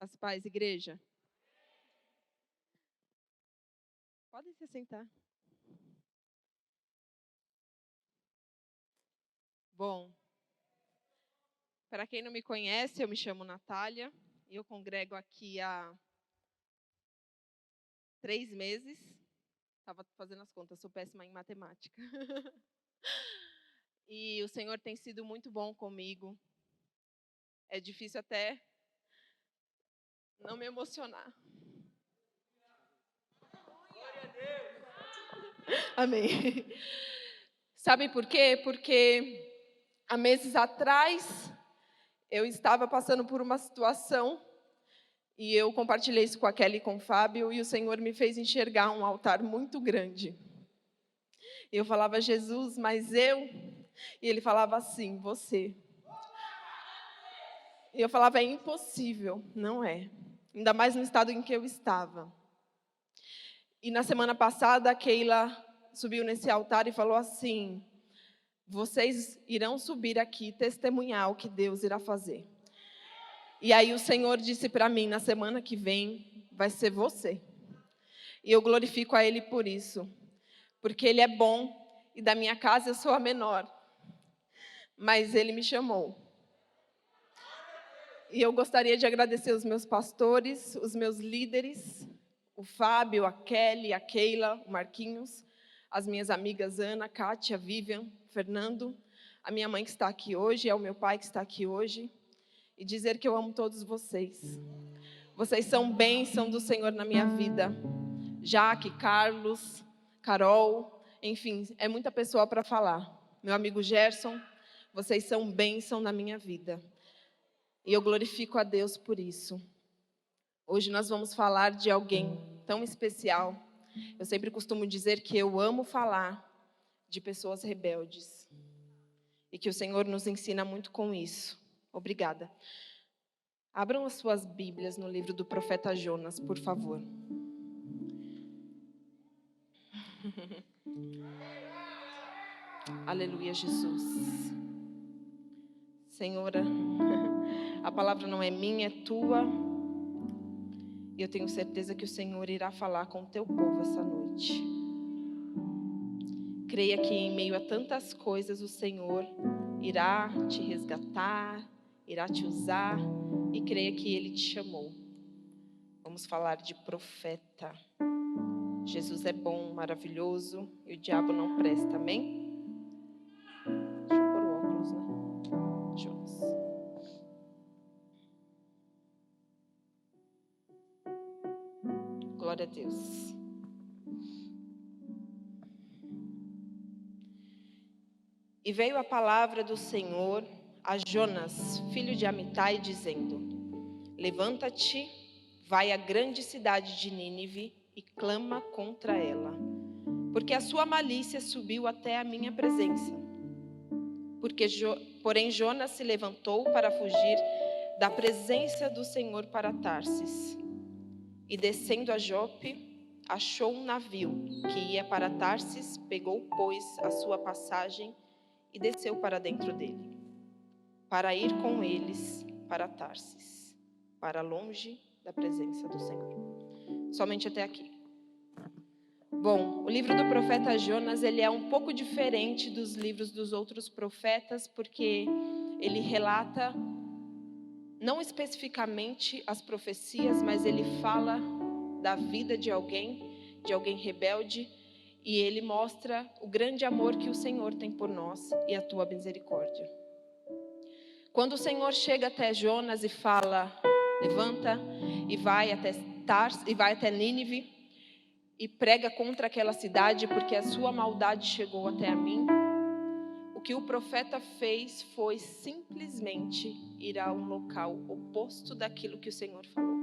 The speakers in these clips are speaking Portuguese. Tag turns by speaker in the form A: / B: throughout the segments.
A: As paz, igreja. Podem se sentar. Bom, para quem não me conhece, eu me chamo Natália e eu congrego aqui há 3 meses. Estava fazendo as contas, sou péssima em matemática. E o Senhor tem sido muito bom comigo. É difícil até não me emocionar. Amém. Sabe por quê? Porque há meses atrás eu estava passando por uma situação e eu compartilhei isso com a Kelly e com o Fábio e o Senhor me fez enxergar um altar muito grande. E eu falava, Jesus, mas eu... E ele falava assim, você. E eu falava, é impossível. Não é. Ainda mais no estado em que eu estava. E na semana passada, a Keila subiu nesse altar e falou assim, vocês irão subir aqui e testemunhar o que Deus irá fazer. E aí o Senhor disse para mim, na semana que vem, vai ser você. E eu glorifico a Ele por isso. Porque Ele é bom e da minha casa eu sou a menor. Mas Ele me chamou. E eu gostaria de agradecer os meus pastores, os meus líderes, o Fábio, a Kelly, a Keila, o Marquinhos, as minhas amigas Ana, Kátia, Vivian, Fernando, a minha mãe que está aqui hoje, é o meu pai que está aqui hoje, e dizer que eu amo todos vocês. Vocês são bênção do Senhor na minha vida. Jaque, Carlos, Carol, enfim, é muita pessoa para falar. Meu amigo Gerson, vocês são bênção na minha vida. E eu glorifico a Deus por isso. Hoje nós vamos falar de alguém tão especial. Eu sempre costumo dizer que eu amo falar de pessoas rebeldes. E que o Senhor nos ensina muito com isso. Obrigada. Abram as suas Bíblias no livro do profeta Jonas, por favor. Aleluia, Jesus. Senhora, a palavra não é minha, é tua. E eu tenho certeza que o Senhor irá falar com o teu povo essa noite. Creia que em meio a tantas coisas o Senhor irá te resgatar, irá te usar. E creia que Ele te chamou. Vamos falar de profeta. Jesus é bom, maravilhoso e o diabo não presta, amém? Deixa eu pôr o óculos, né? Jonas. Glória a Deus. E veio a palavra do Senhor a Jonas, filho de Amitai, dizendo: levanta-te, vai à grande cidade de Nínive e clama contra ela, porque a sua malícia subiu até a minha presença. Porém Jonas se levantou para fugir da presença do Senhor para Tarsis. E descendo a Jope, achou um navio que ia para Tarsis, pegou, pois, a sua passagem e desceu para dentro dele, para ir com eles para Tarsis, para longe da presença do Senhor. Somente até aqui. Bom, o livro do profeta Jonas, ele é um pouco diferente dos livros dos outros profetas, porque ele relata, não especificamente as profecias, mas ele fala da vida de alguém rebelde, e ele mostra o grande amor que o Senhor tem por nós e a tua misericórdia. Quando o Senhor chega até Jonas e fala, levanta e vai até Tarsis, e vai até Nínive e prega contra aquela cidade, porque a sua maldade chegou até a mim, o que o profeta fez foi simplesmente ir a um local oposto daquilo que o Senhor falou.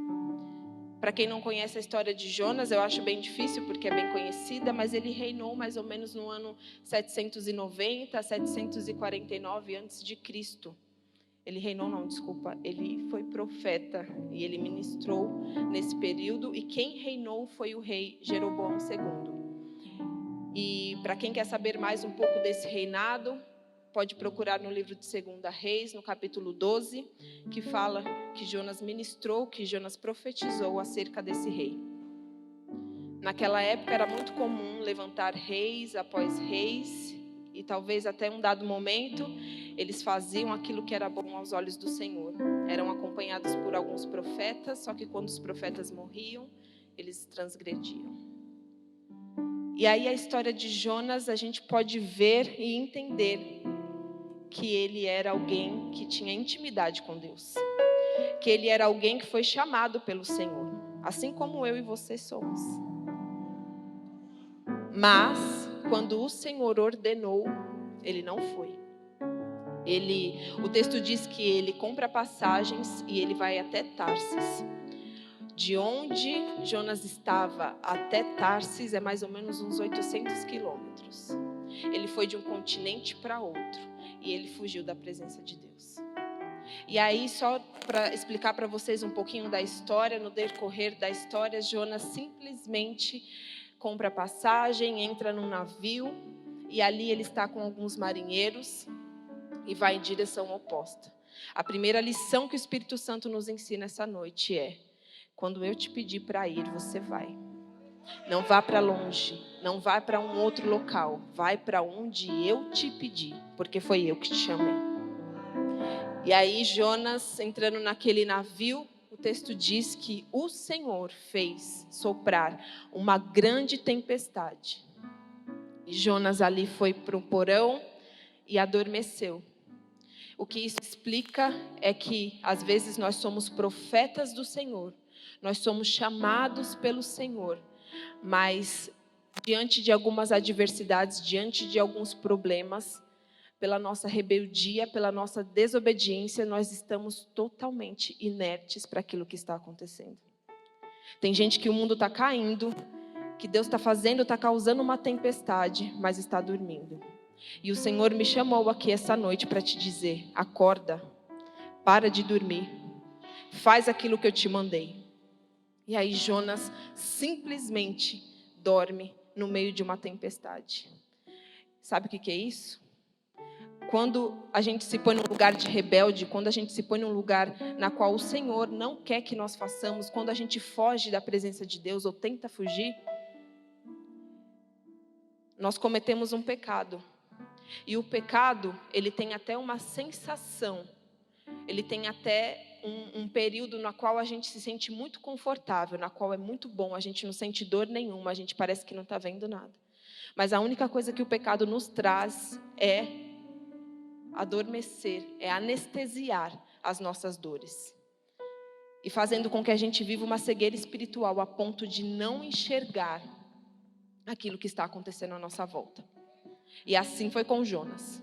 A: Para quem não conhece a história de Jonas, eu acho bem difícil porque é bem conhecida, mas ele reinou mais ou menos no ano 790, 749 a.C. Ele foi profeta e ele ministrou nesse período, e quem reinou foi o rei Jeroboão II. E para quem quer saber mais um pouco desse reinado, pode procurar no livro de 2 Reis, no capítulo 12, que fala que Jonas ministrou, que Jonas profetizou acerca desse rei. Naquela época era muito comum levantar reis após reis, e talvez até um dado momento eles faziam aquilo que era bom aos olhos do Senhor. Eram acompanhados por alguns profetas, só que quando os profetas morriam, eles transgrediam. E aí a história de Jonas a gente pode ver e entender que ele era alguém que tinha intimidade com Deus. Que ele era alguém que foi chamado pelo Senhor, assim como eu e você somos. Mas, quando o Senhor ordenou, ele não foi. O texto diz que ele compra passagens e ele vai até Tarsis. De onde Jonas estava até Tarsis é mais ou menos uns 800 quilômetros. Ele foi de um continente para outro e ele fugiu da presença de Deus. E aí, só para explicar para vocês um pouquinho da história, no decorrer da história, Jonas simplesmente compra passagem, entra num navio e ali ele está com alguns marinheiros e vai em direção oposta. A primeira lição que o Espírito Santo nos ensina essa noite é: quando eu te pedir para ir, você vai. Não vá para longe, não vá para um outro local, vai para onde eu te pedi, porque foi eu que te chamei. E aí Jonas, entrando naquele navio, o texto diz que o Senhor fez soprar uma grande tempestade. E Jonas ali foi para o porão e adormeceu. O que isso explica é que às vezes nós somos profetas do Senhor, nós somos chamados pelo Senhor, mas diante de algumas adversidades, diante de alguns problemas, pela nossa rebeldia, pela nossa desobediência, nós estamos totalmente inertes para aquilo que está acontecendo. Tem gente que o mundo está caindo, que Deus está fazendo, está causando uma tempestade, mas está dormindo. E o Senhor me chamou aqui essa noite para te dizer: acorda, para de dormir, faz aquilo que eu te mandei. E aí Jonas simplesmente dorme no meio de uma tempestade. Sabe o que é isso? Quando a gente se põe num lugar de rebelde, quando a gente se põe num lugar na qual o Senhor não quer que nós façamos, quando a gente foge da presença de Deus ou tenta fugir, nós cometemos um pecado. E o pecado, ele tem até uma sensação, ele tem até um período no qual a gente se sente muito confortável, na qual é muito bom, a gente não sente dor nenhuma, a gente parece que não está vendo nada. Mas a única coisa que o pecado nos traz é adormecer, é anestesiar as nossas dores. E fazendo com que a gente viva uma cegueira espiritual a ponto de não enxergar aquilo que está acontecendo à nossa volta. E assim foi com Jonas.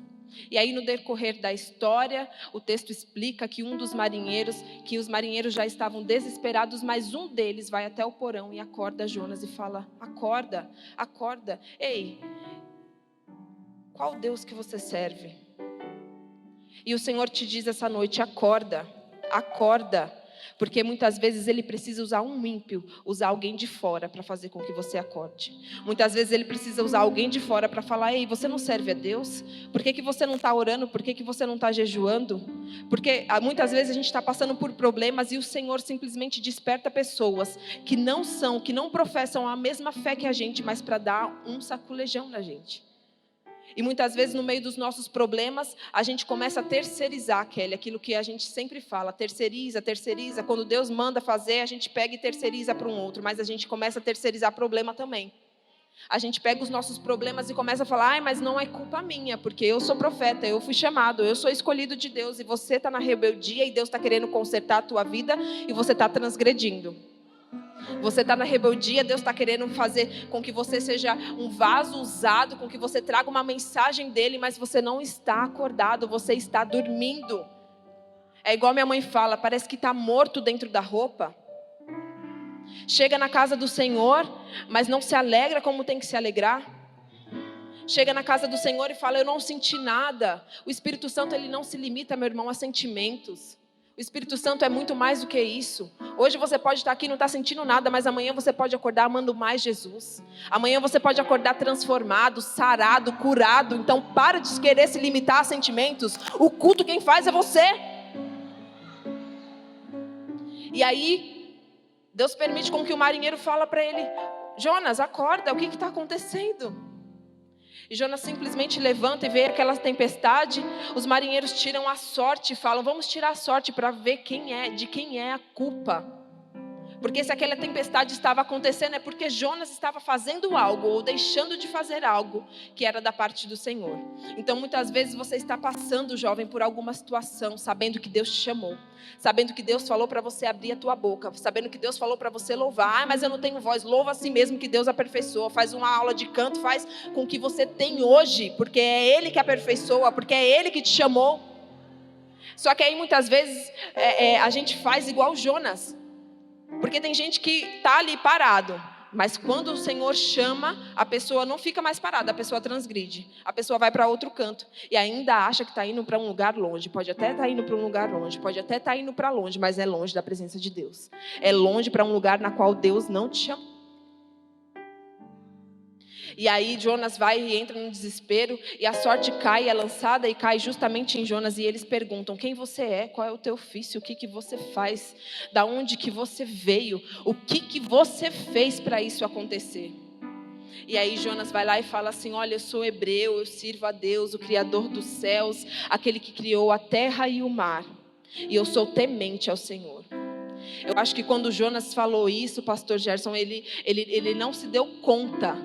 A: E aí no decorrer da história, o texto explica que os marinheiros já estavam desesperados, mas um deles vai até o porão e acorda Jonas e fala: acorda, acorda, ei, qual Deus que você serve? E o Senhor te diz essa noite: acorda, acorda, porque muitas vezes Ele precisa usar um ímpio, usar alguém de fora para fazer com que você acorde. Muitas vezes Ele precisa usar alguém de fora para falar: ei, você não serve a Deus? Por que você não está orando? Por que você não está jejuando? Porque muitas vezes a gente está passando por problemas e o Senhor simplesmente desperta pessoas que não professam a mesma fé que a gente, mas para dar um saculejão na gente. E muitas vezes no meio dos nossos problemas, a gente começa a terceirizar, Kelly, aquilo que a gente sempre fala, terceiriza. Quando Deus manda fazer, a gente pega e terceiriza para um outro, mas a gente começa a terceirizar problema também. A gente pega os nossos problemas e começa a falar: mas não é culpa minha, porque eu sou profeta, eu fui chamado, eu sou escolhido de Deus, e você está na rebeldia e Deus está querendo consertar a tua vida e você está transgredindo. Você está na rebeldia, Deus está querendo fazer com que você seja um vaso usado, com que você traga uma mensagem dele, mas você não está acordado, você está dormindo. É igual minha mãe fala, parece que está morto dentro da roupa. Chega na casa do Senhor, mas não se alegra como tem que se alegrar. Chega na casa do Senhor e fala: eu não senti nada. O Espírito Santo, ele não se limita, meu irmão, a sentimentos. O Espírito Santo é muito mais do que isso. Hoje você pode estar aqui e não estar sentindo nada, mas amanhã você pode acordar amando mais Jesus. Amanhã você pode acordar transformado, sarado, curado. Então para de querer se limitar a sentimentos. O culto quem faz é você. E aí, Deus permite com que o marinheiro fala para ele: Jonas, acorda, o que está acontecendo? E Jonas simplesmente levanta e vê aquela tempestade. Os marinheiros tiram a sorte e falam: vamos tirar a sorte para ver de quem é a culpa. Porque se aquela tempestade estava acontecendo é porque Jonas estava fazendo algo ou deixando de fazer algo que era da parte do Senhor. Então muitas vezes você está passando, jovem, por alguma situação, sabendo que Deus te chamou, sabendo que Deus falou para você abrir a tua boca, sabendo que Deus falou para você louvar. Mas eu não tenho voz. Louva assim mesmo que Deus aperfeiçoa. Faz uma aula de canto, faz com o que você tem hoje, porque é Ele que aperfeiçoa, porque é Ele que te chamou. Só que aí muitas vezes a gente faz igual Jonas. Porque tem gente que está ali parado, mas quando o Senhor chama, a pessoa não fica mais parada, a pessoa transgride, a pessoa vai para outro canto e ainda acha que está indo para um lugar longe. Pode até estar indo para um lugar longe, pode até estar indo para longe, mas é longe da presença de Deus. É longe para um lugar na qual Deus não te chama. E aí Jonas vai e entra no desespero, e a sorte cai, é lançada e cai justamente em Jonas. E eles perguntam: quem você é? Qual é o teu ofício? O que você faz? Da onde que você veio? O que você fez para isso acontecer? E aí Jonas vai lá e fala assim: olha, eu sou hebreu, eu sirvo a Deus, o Criador dos céus, aquele que criou a terra e o mar, e eu sou temente ao Senhor. Eu acho que quando Jonas falou isso, pastor Gerson, ele não se deu conta,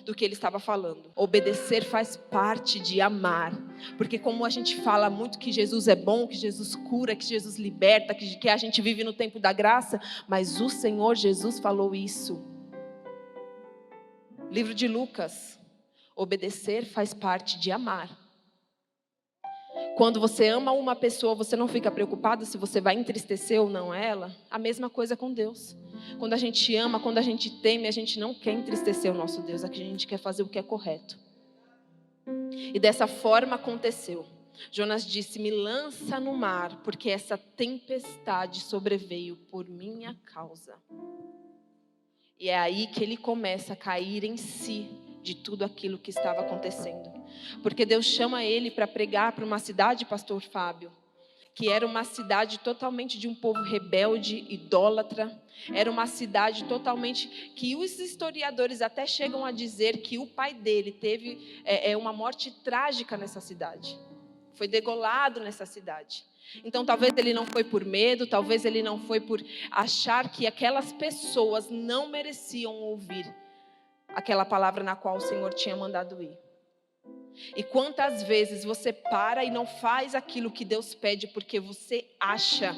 A: do que ele estava falando. Obedecer faz parte de amar, porque como a gente fala muito que Jesus é bom, que Jesus cura, que Jesus liberta, que a gente vive no tempo da graça, mas o Senhor Jesus falou isso. Livro de Lucas: obedecer faz parte de amar. Quando você ama uma pessoa, você não fica preocupado se você vai entristecer ou não ela. A mesma coisa com Deus. Quando a gente ama, quando a gente teme, a gente não quer entristecer o nosso Deus. Aqui a gente quer fazer o que é correto. E dessa forma aconteceu. Jonas disse: me lança no mar, porque essa tempestade sobreveio por minha causa. E é aí que ele começa a cair em si de tudo aquilo que estava acontecendo. Porque Deus chama ele para pregar para uma cidade, pastor Fábio, que era uma cidade totalmente de um povo rebelde, idólatra. Era uma cidade totalmente que os historiadores até chegam a dizer que o pai dele teve uma morte trágica nessa cidade. Foi degolado nessa cidade. Então talvez ele não foi por medo, talvez ele não foi por achar que aquelas pessoas não mereciam ouvir aquela palavra na qual o Senhor tinha mandado ir. E quantas vezes você para e não faz aquilo que Deus pede porque você acha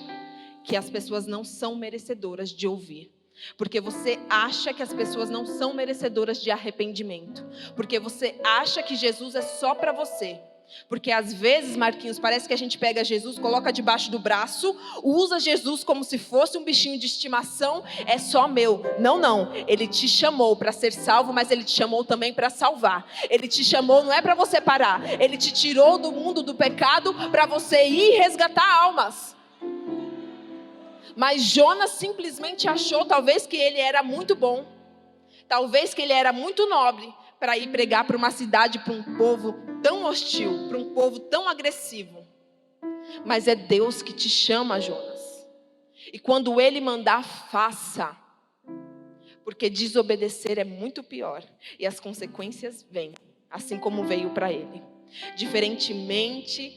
A: que as pessoas não são merecedoras de ouvir, porque você acha que as pessoas não são merecedoras de arrependimento, porque você acha que Jesus é só para você. Porque às vezes, Marquinhos, parece que a gente pega Jesus, coloca debaixo do braço, usa Jesus como se fosse um bichinho de estimação. É só meu. Não, ele te chamou para ser salvo, mas ele te chamou também para salvar. Ele te chamou, não é para você parar, ele te tirou do mundo do pecado para você ir resgatar almas. Mas Jonas simplesmente achou talvez que ele era muito bom, talvez que ele era muito nobre, para ir pregar para uma cidade, para um povo tão hostil, para um povo tão agressivo. Mas é Deus que te chama, Jonas. E quando Ele mandar, faça. Porque desobedecer é muito pior. E as consequências vêm, assim como veio para ele. Diferentemente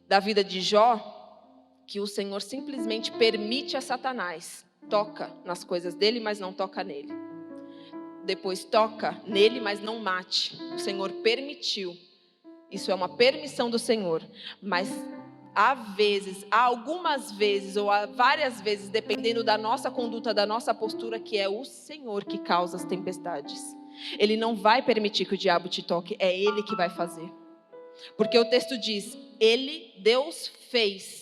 A: da vida de Jó, que o Senhor simplesmente permite a Satanás. Toca nas coisas dele, mas não toca nele. Depois toca nele, mas não mate. O Senhor permitiu. Isso é uma permissão do Senhor. Mas há algumas vezes ou há várias vezes, dependendo da nossa conduta, da nossa postura, que é o Senhor que causa as tempestades. Ele não vai permitir que o diabo te toque, é Ele que vai fazer. Porque o texto diz: Deus fez.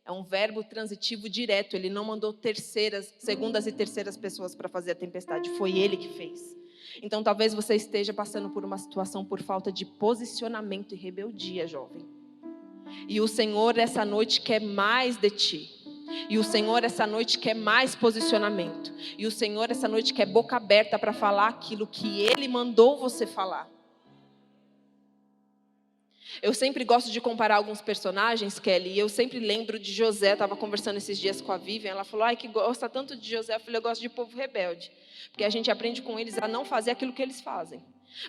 A: É um verbo transitivo direto. Ele não mandou segundas e terceiras pessoas para fazer a tempestade. Foi Ele que fez. Então talvez você esteja passando por uma situação por falta de posicionamento e rebeldia, jovem. E o Senhor essa noite quer mais de ti. E o Senhor essa noite quer mais posicionamento. E o Senhor essa noite quer boca aberta para falar aquilo que Ele mandou você falar. Eu sempre gosto de comparar alguns personagens, Kelly, e eu sempre lembro de José. Eu estava conversando esses dias com a Vivian, ela falou, ai, que gosta tanto de José. Eu falei, eu gosto de povo rebelde, porque a gente aprende com eles a não fazer aquilo que eles fazem.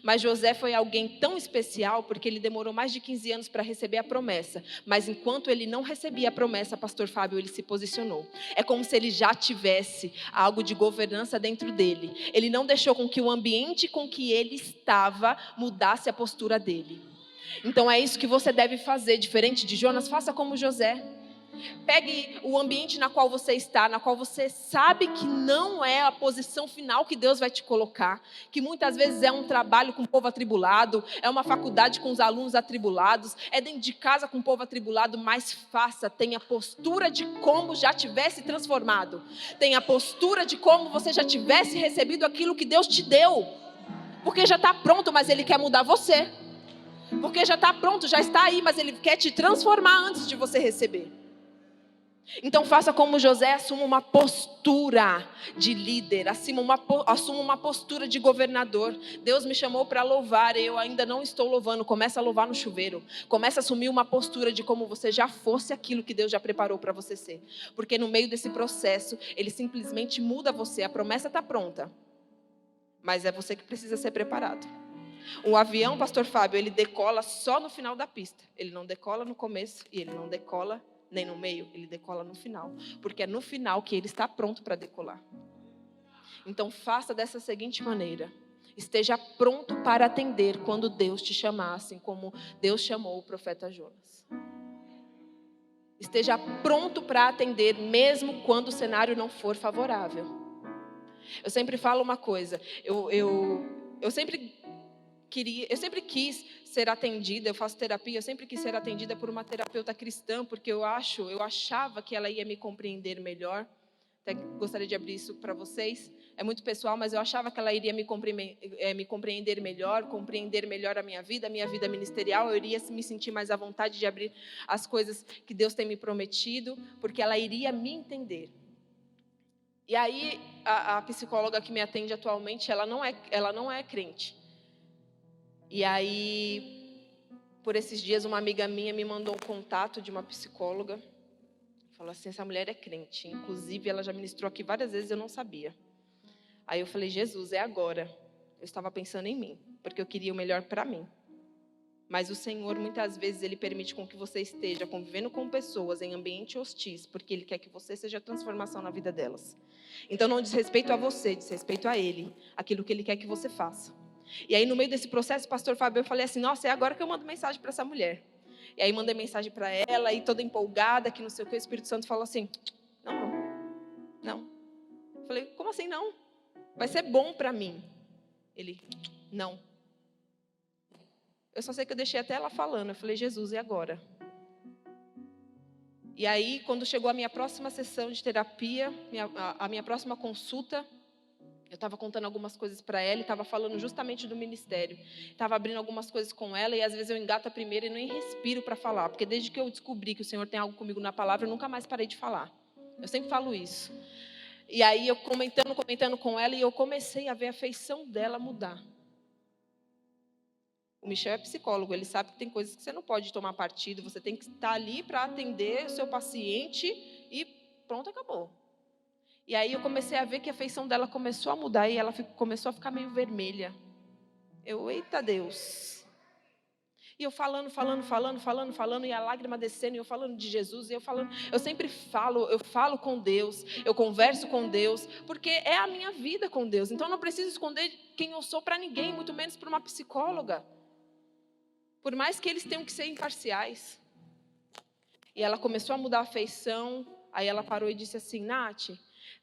A: Mas José foi alguém tão especial, porque ele demorou mais de 15 anos para receber a promessa. Mas enquanto ele não recebia a promessa, pastor Fábio, ele se posicionou. É como se ele já tivesse algo de governança dentro dele. Ele não deixou com que o ambiente com que ele estava mudasse a postura dele. Então é isso que você deve fazer, diferente de Jonas, faça como José. Pegue o ambiente na qual você está, na qual você sabe que não é a posição final que Deus vai te colocar, que muitas vezes é um trabalho com o povo atribulado, é uma faculdade com os alunos atribulados, é dentro de casa com o povo atribulado, mas faça, tenha postura de como já tivesse transformado, tenha postura de como você já tivesse recebido aquilo que Deus te deu, porque já está pronto, mas Ele quer mudar você. Porque já está pronto, já está aí, mas Ele quer te transformar antes de você receber. Então faça como José, assuma uma postura de líder, assuma uma postura de governador. Deus me chamou para louvar, eu ainda não estou louvando, começa a louvar no chuveiro. Começa a assumir uma postura de como você já fosse aquilo que Deus já preparou para você ser. Porque no meio desse processo, Ele simplesmente muda você, a promessa está pronta. Mas é você que precisa ser preparado. O avião, pastor Fábio, ele decola só no final da pista. Ele não decola no começo e ele não decola nem no meio, ele decola no final. Porque é no final que ele está pronto para decolar. Então faça dessa seguinte maneira. Esteja pronto para atender quando Deus te chamar, assim como Deus chamou o profeta Jonas. Esteja pronto para atender mesmo quando o cenário não for favorável. Eu sempre falo uma coisa, eu sempre quis ser atendida, eu faço terapia, eu sempre quis ser atendida por uma terapeuta cristã, porque eu achava que ela ia me compreender melhor. Até gostaria de abrir isso para vocês. É muito pessoal, mas eu achava que ela iria me compreender melhor a minha vida ministerial. Eu iria me sentir mais à vontade de abrir as coisas que Deus tem me prometido, porque ela iria me entender. E aí, a psicóloga que me atende atualmente, ela não é crente. E aí, por esses dias, uma amiga minha me mandou um contato de uma psicóloga. Falou assim, essa mulher é crente. Inclusive, ela já ministrou aqui várias vezes, eu não sabia. Aí eu falei, Jesus, é agora. Eu estava pensando em mim, porque eu queria o melhor para mim. Mas o Senhor, muitas vezes, Ele permite com que você esteja convivendo com pessoas em ambiente hostis, porque Ele quer que você seja a transformação na vida delas. Então, não diz respeito a você, diz respeito a Ele, aquilo que Ele quer que você faça. E aí, no meio desse processo, pastor Fábio, eu falei assim, nossa, é agora que eu mando mensagem para essa mulher. E aí, mandei mensagem para ela, e toda empolgada, que não sei o que, o Espírito Santo falou assim, não. Eu falei, como assim não? Vai ser bom para mim. Ele, não. Eu só sei que eu deixei até ela falando, eu falei, Jesus, e agora? E aí, quando chegou a minha próxima sessão de terapia, a minha próxima consulta, eu estava contando algumas coisas para ela e estava falando justamente do ministério. Estava abrindo algumas coisas com ela e às vezes eu engato a primeira e nem respiro para falar. Porque desde que eu descobri que o Senhor tem algo comigo na palavra, eu nunca mais parei de falar. Eu sempre falo isso. E aí eu comentando com ela e eu comecei a ver a feição dela mudar. O Michel é psicólogo, ele sabe que tem coisas que você não pode tomar partido. Você tem que estar ali para atender o seu paciente e pronto, acabou. E aí eu comecei a ver que a feição dela começou a mudar e ela começou a ficar meio vermelha. Eita Deus. E eu falando, e a lágrima descendo, e eu falando de Jesus, e eu sempre falo com Deus, eu converso com Deus, porque é a minha vida com Deus. Então eu não preciso esconder quem eu sou para ninguém, muito menos para uma psicóloga. Por mais que eles tenham que ser imparciais. E ela começou a mudar a feição, aí ela parou e disse assim, Nath,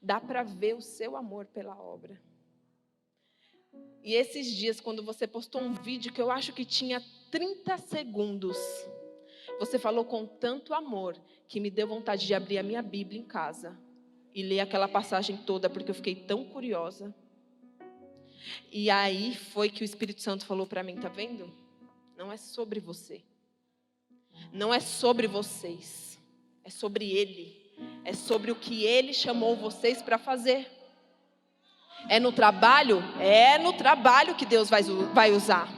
A: dá para ver o seu amor pela obra. E esses dias, quando você postou um vídeo que eu acho que tinha 30 segundos, você falou com tanto amor que me deu vontade de abrir a minha Bíblia em casa e ler aquela passagem toda, porque eu fiquei tão curiosa. E aí foi que o Espírito Santo falou para mim, tá vendo? Não é sobre você. Não é sobre vocês, é sobre Ele. É sobre o que Ele chamou vocês para fazer. É no trabalho? É no trabalho que Deus vai usar.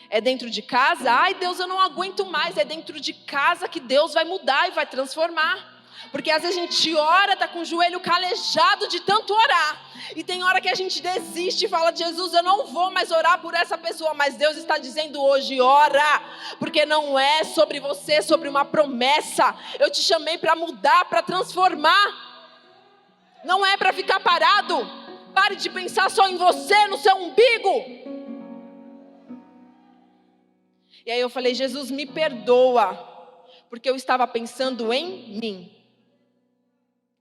A: É dentro de casa? Ai, Deus, eu não aguento mais. É dentro de casa que Deus vai mudar e vai transformar. Porque às vezes a gente ora, está com o joelho calejado de tanto orar. E tem hora que a gente desiste e fala: Jesus, eu não vou mais orar por essa pessoa. Mas Deus está dizendo hoje: ora. Porque não é sobre você, é sobre uma promessa. Eu te chamei para mudar, para transformar. Não é para ficar parado. Pare de pensar só em você, no seu umbigo. E aí eu falei: Jesus, me perdoa. Porque eu estava pensando em mim.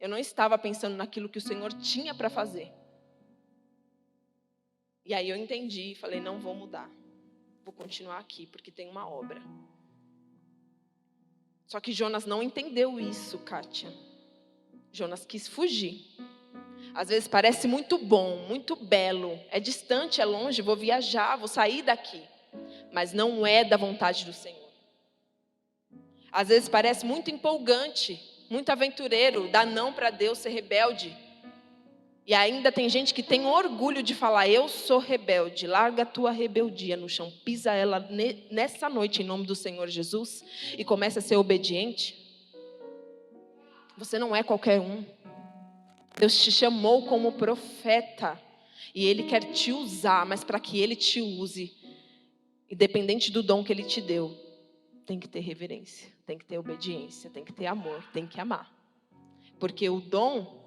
A: Eu não estava pensando naquilo que o Senhor tinha para fazer. E aí eu entendi e falei: não vou mudar. Vou continuar aqui, porque tem uma obra. Só que Jonas não entendeu isso, Kátia. Jonas quis fugir. Às vezes parece muito bom, muito belo. É distante, é longe, vou viajar, vou sair daqui. Mas não é da vontade do Senhor. Às vezes parece muito empolgante, muito aventureiro, dar não para Deus, ser rebelde. E ainda tem gente que tem orgulho de falar: eu sou rebelde. Larga a tua rebeldia no chão, pisa ela nessa noite em nome do Senhor Jesus e começa a ser obediente. Você não é qualquer um. Deus te chamou como profeta e Ele quer te usar, mas para que Ele te use, independente do dom que Ele te deu, tem que ter reverência, tem que ter obediência, tem que ter amor, tem que amar. Porque o dom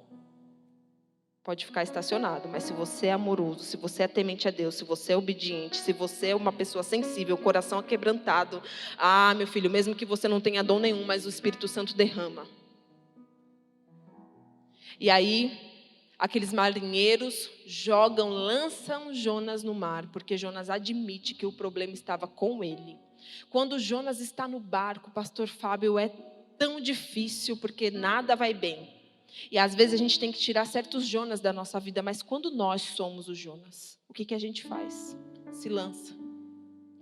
A: pode ficar estacionado, mas se você é amoroso, se você é temente a Deus, se você é obediente, se você é uma pessoa sensível, coração aquebrantado, meu filho, mesmo que você não tenha dom nenhum, mas o Espírito Santo derrama. E aí, aqueles marinheiros lançam Jonas no mar, porque Jonas admite que o problema estava com ele. Quando Jonas está no barco, pastor Fábio, é tão difícil, porque nada vai bem. E às vezes a gente tem que tirar certos Jonas da nossa vida, mas quando nós somos o Jonas, o que a gente faz? Se lança.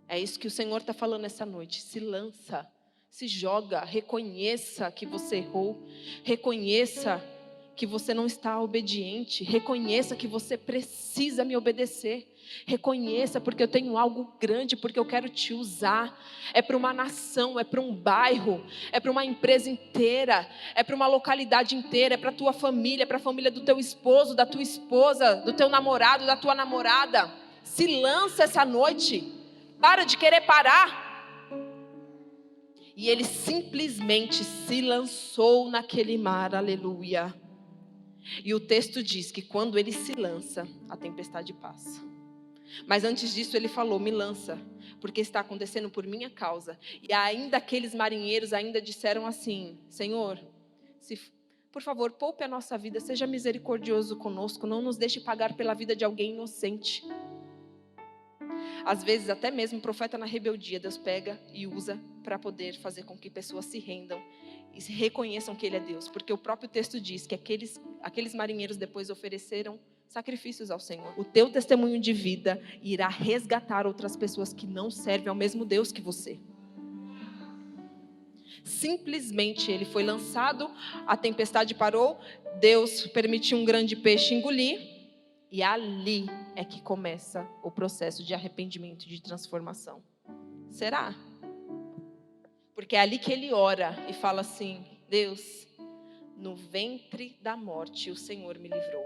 A: É isso que o Senhor está falando essa noite. Se lança, se joga, reconheça que você errou, reconheça que você não está obediente, reconheça que você precisa me obedecer, reconheça, porque eu tenho algo grande, porque eu quero te usar. É para uma nação, é para um bairro, é para uma empresa inteira, é para uma localidade inteira, é para a tua família, é para a família do teu esposo, da tua esposa, do teu namorado, da tua namorada. Se lança essa noite, para de querer parar. E ele simplesmente se lançou naquele mar, aleluia. E o texto diz que quando ele se lança, a tempestade passa. Mas antes disso ele falou: me lança, porque está acontecendo por minha causa. E ainda aqueles marinheiros ainda disseram assim: Senhor, por favor, poupe a nossa vida, seja misericordioso conosco, não nos deixe pagar pela vida de alguém inocente. Às vezes até mesmo o profeta na rebeldia, Deus pega e usa para poder fazer com que pessoas se rendam e se reconheçam que Ele é Deus, porque o próprio texto diz que aqueles marinheiros depois ofereceram sacrifícios ao Senhor. O teu testemunho de vida irá resgatar outras pessoas que não servem ao mesmo Deus que você. Simplesmente ele foi lançado, a tempestade parou, Deus permitiu um grande peixe engolir, e ali é que começa o processo de arrependimento e de transformação. Será? Porque é ali que ele ora e fala assim: Deus, no ventre da morte o Senhor me livrou.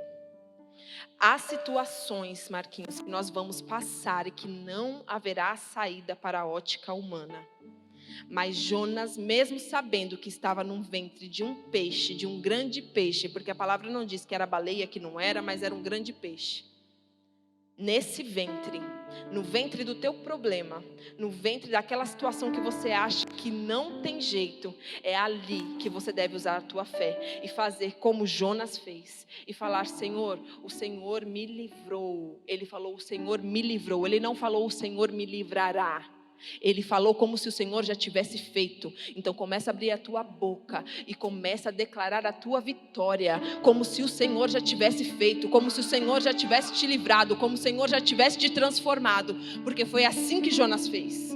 A: Há situações, Marquinhos, que nós vamos passar e que não haverá saída para a ótica humana. Mas Jonas, mesmo sabendo que estava no ventre de um peixe, de um grande peixe, porque a palavra não diz que era baleia, que não era, mas era um grande peixe. Nesse ventre, no ventre do teu problema, no ventre daquela situação que você acha que não tem jeito, é ali que você deve usar a tua fé e fazer como Jonas fez e falar: Senhor, o Senhor me livrou. Ele falou: o Senhor me livrou. Ele não falou: o Senhor me livrará. Ele falou como se o Senhor já tivesse feito. Então começa a abrir a tua boca e começa a declarar a tua vitória, como se o Senhor já tivesse feito, como se o Senhor já tivesse te livrado, como se o Senhor já tivesse te transformado, porque foi assim que Jonas fez.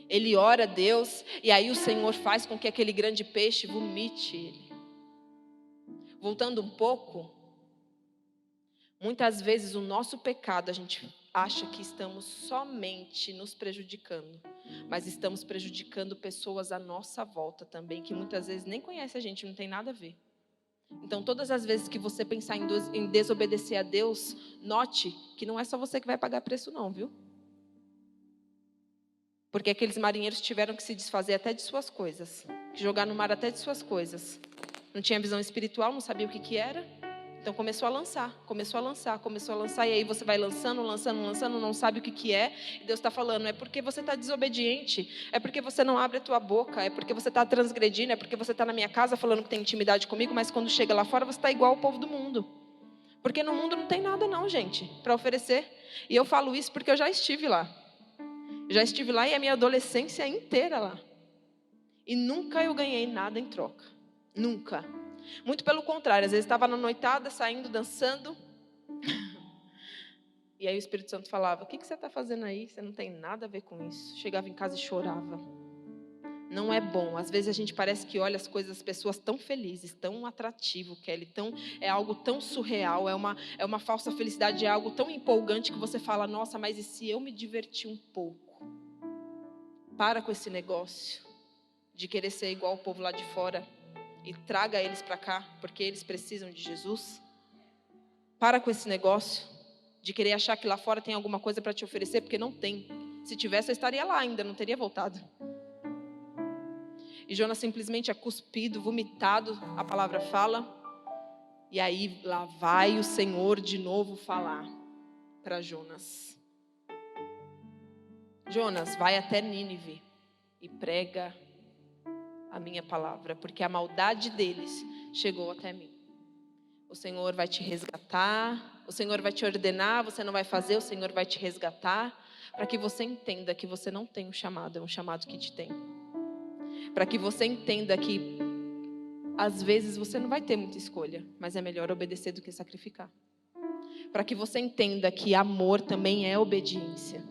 A: Ele ora a Deus, e aí o Senhor faz com que aquele grande peixe vomite ele. Voltando um pouco, muitas vezes o nosso pecado, a gente acha que estamos somente nos prejudicando, mas estamos prejudicando pessoas à nossa volta também, que muitas vezes nem conhecem a gente, não tem nada a ver. Então, todas as vezes que você pensar em desobedecer a Deus, note que não é só você que vai pagar preço não, viu? Porque aqueles marinheiros tiveram que se desfazer até de suas coisas, que jogar no mar até de suas coisas. Não tinha visão espiritual, não sabia o que era. Então começou a lançar, e aí você vai lançando, não sabe o que é. E Deus está falando, é porque você está desobediente, é porque você não abre a tua boca, é porque você está transgredindo, é porque você está na minha casa falando que tem intimidade comigo, mas quando chega lá fora você está igual ao povo do mundo. Porque no mundo não tem nada não, gente, para oferecer. E eu falo isso porque eu já estive lá. Já estive lá e a minha adolescência inteira lá. E nunca eu ganhei nada em troca. Nunca. Muito pelo contrário, às vezes estava na noitada, saindo, dançando. E aí o Espírito Santo falava, o que você está fazendo aí? Você não tem nada a ver com isso. Chegava em casa e chorava. Não é bom. Às vezes a gente parece que olha as coisas das pessoas tão felizes, tão atrativo, Kelly, é algo tão surreal, é uma falsa felicidade, é algo tão empolgante que você fala, nossa, mas e se eu me divertir um pouco? Para com esse negócio de querer ser igual ao povo lá de fora e traga eles para cá, porque eles precisam de Jesus. Para com esse negócio de querer achar que lá fora tem alguma coisa para te oferecer, porque não tem. Se tivesse, eu estaria lá ainda, não teria voltado. E Jonas simplesmente é cuspido, vomitado, a palavra fala. E aí lá vai o Senhor de novo falar para Jonas. Jonas, vai até Nínive e prega a minha palavra, porque a maldade deles chegou até mim. O Senhor vai te resgatar, o Senhor vai te ordenar, você não vai fazer, o Senhor vai te resgatar, para que você entenda que você não tem um chamado, é um chamado que te tem. Para que você entenda que, às vezes, você não vai ter muita escolha, mas é melhor obedecer do que sacrificar. Para que você entenda que amor também é obediência.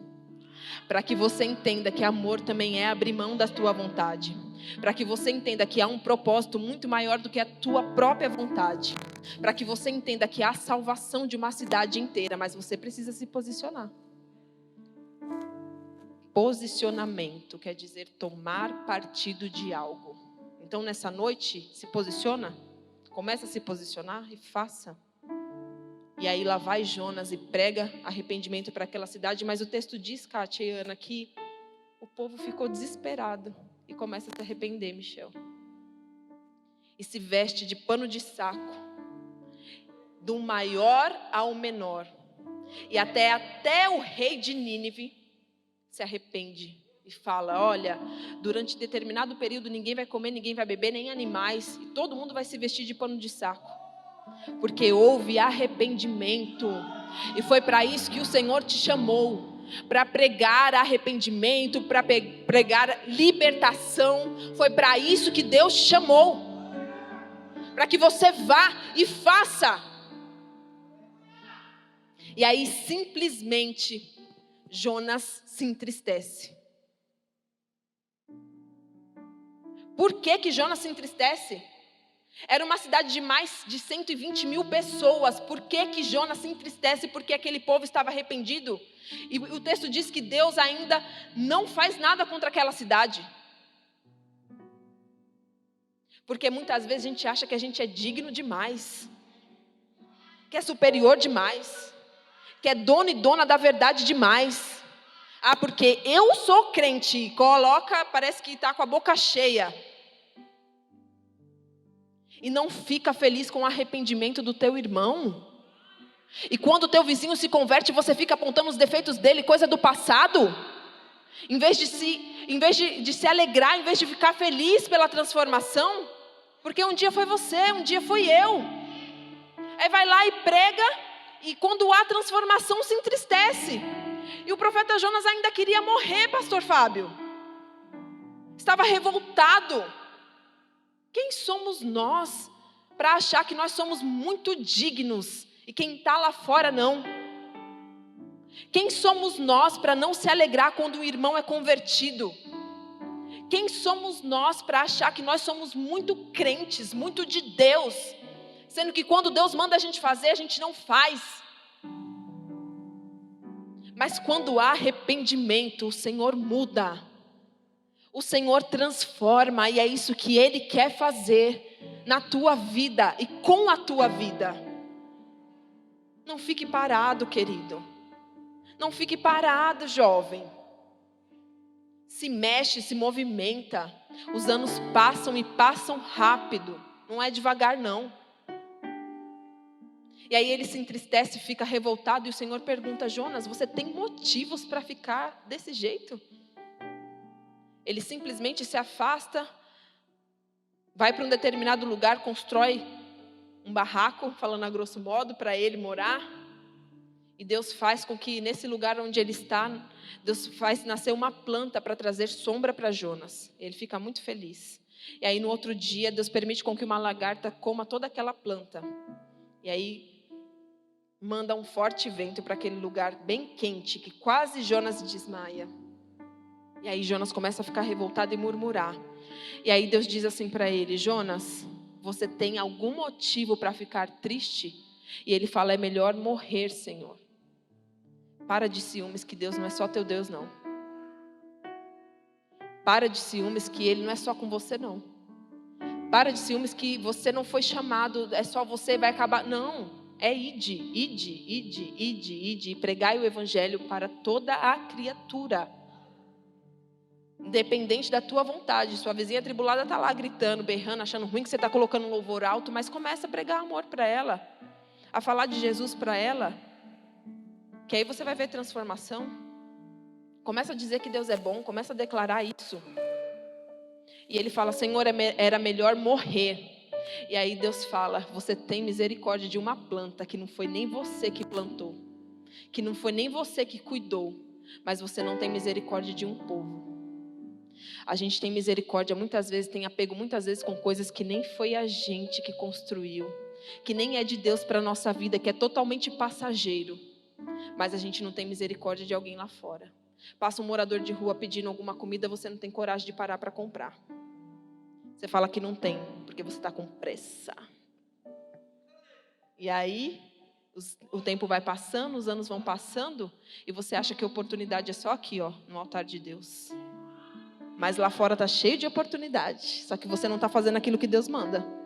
A: Para que você entenda que amor também é abrir mão da tua vontade. Para que você entenda que há um propósito muito maior do que a tua própria vontade. Para que você entenda que há salvação de uma cidade inteira, mas você precisa se posicionar. Posicionamento quer dizer tomar partido de algo. Então nessa noite, se posiciona, começa a se posicionar e faça. E aí lá vai Jonas e prega arrependimento para aquela cidade, mas o texto diz, Kátia e Ana, que o povo ficou desesperado e começa a se arrepender, Michel. E se veste de pano de saco, do maior ao menor. E até o rei de Nínive se arrepende e fala, olha, durante determinado período ninguém vai comer, ninguém vai beber, nem animais, e todo mundo vai se vestir de pano de saco. Porque houve arrependimento, e foi para isso que o Senhor te chamou, para pregar arrependimento, para pregar libertação. Foi para isso que Deus te chamou, para que você vá e faça. E aí simplesmente Jonas se entristece. Por que Jonas se entristece? Era uma cidade de mais de 120 mil pessoas. Por que Jonas se entristece? Porque aquele povo estava arrependido. E o texto diz que Deus ainda não faz nada contra aquela cidade. Porque muitas vezes a gente acha que a gente é digno demais, que é superior demais, que é dono e dona da verdade demais. Ah, porque eu sou crente, coloca, parece que está com a boca cheia. E não fica feliz com o arrependimento do teu irmão. E quando o teu vizinho se converte, você fica apontando os defeitos dele, coisa do passado. Em vez de se alegrar, em vez de ficar feliz pela transformação. Porque um dia foi você, um dia foi eu. Aí vai lá e prega, e quando há transformação se entristece. E o profeta Jonas ainda queria morrer, pastor Fábio. Estava revoltado. Quem somos nós para achar que nós somos muito dignos e quem está lá fora não? Quem somos nós para não se alegrar quando o irmão é convertido? Quem somos nós para achar que nós somos muito crentes, muito de Deus, sendo que quando Deus manda a gente fazer, a gente não faz. Mas quando há arrependimento, o Senhor muda, o Senhor transforma, e é isso que Ele quer fazer na tua vida e com a tua vida. Não fique parado, querido. Não fique parado, jovem. Se mexe, se movimenta. Os anos passam e passam rápido. Não é devagar, não. E aí ele se entristece, fica revoltado, e o Senhor pergunta: Jonas, você tem motivos para ficar desse jeito? Ele simplesmente se afasta, vai para um determinado lugar, constrói um barraco, falando a grosso modo, para ele morar. E Deus faz com que nesse lugar onde ele está, Deus faz nascer uma planta para trazer sombra para Jonas. Ele fica muito feliz. E aí no outro dia, Deus permite com que uma lagarta coma toda aquela planta. E aí manda um forte vento para aquele lugar bem quente, que quase Jonas desmaia. E aí Jonas começa a ficar revoltado e murmurar. E aí Deus diz assim para ele: Jonas, você tem algum motivo para ficar triste? E ele fala: é melhor morrer, Senhor. Para de ciúmes, que Deus não é só teu Deus, não. Para de ciúmes, que Ele não é só com você, não. Para de ciúmes, que você não foi chamado, é só você, vai acabar. Não. É ide, e pregai o evangelho para toda a criatura. Independente da tua vontade. Sua vizinha atribulada está lá gritando, berrando, achando ruim que você está colocando um louvor alto, mas começa a pregar amor para ela, a falar de Jesus para ela, que aí você vai ver transformação. Começa a dizer que Deus é bom, começa a declarar isso. E ele fala: Senhor, era melhor morrer. E aí Deus fala: você tem misericórdia de uma planta que não foi nem você que plantou, que não foi nem você que cuidou, mas você não tem misericórdia de um povo. A gente tem misericórdia muitas vezes, tem apego muitas vezes com coisas que nem foi a gente que construiu, que nem é de Deus para a nossa vida, que é totalmente passageiro. Mas a gente não tem misericórdia de alguém lá fora. Passa um morador de rua pedindo alguma comida, você não tem coragem de parar para comprar. Você fala que não tem, porque você está com pressa. E aí, o tempo vai passando, os anos vão passando, e você acha que a oportunidade é só aqui, ó, no altar de Deus. Mas lá fora está cheio de oportunidade, só que você não está fazendo aquilo que Deus manda.